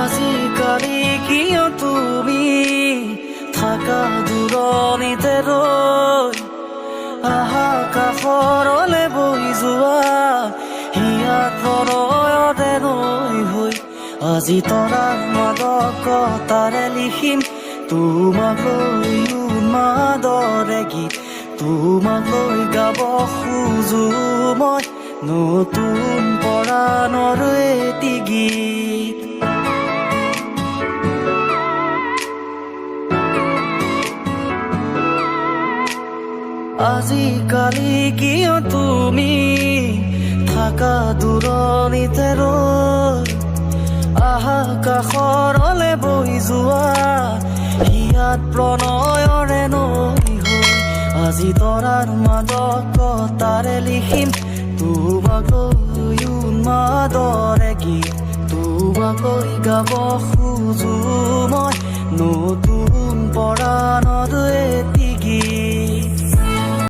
আজিকালি কিয় তুমি থাকা দূৰণিতে ৰৈ আহা কাষৰলে বৈ যোৱা হিয়াত প্ৰণয়তে ৰৈ হৈ আজি তৰাৰ মাদকতাৰে লিখিম তোমাক লৈ উন্মাদৰে গীত তোমাক লৈ গাব খোজো মই নতুন পৰাণৰ এটি গীত আজিকালি কিয় তুমি থাকা দূৰণিতে ৰৈ আহা কাষৰলে বৈ যোৱা হিয়াত প্ৰণয়ৰে নৈ হৈ আজি তৰাৰ মাদকতাৰে লিখিম তোমাক লৈ উন্মাদৰে গীত তোমাক লৈ গাব খোজো মই নতুন পৰাণৰ এটি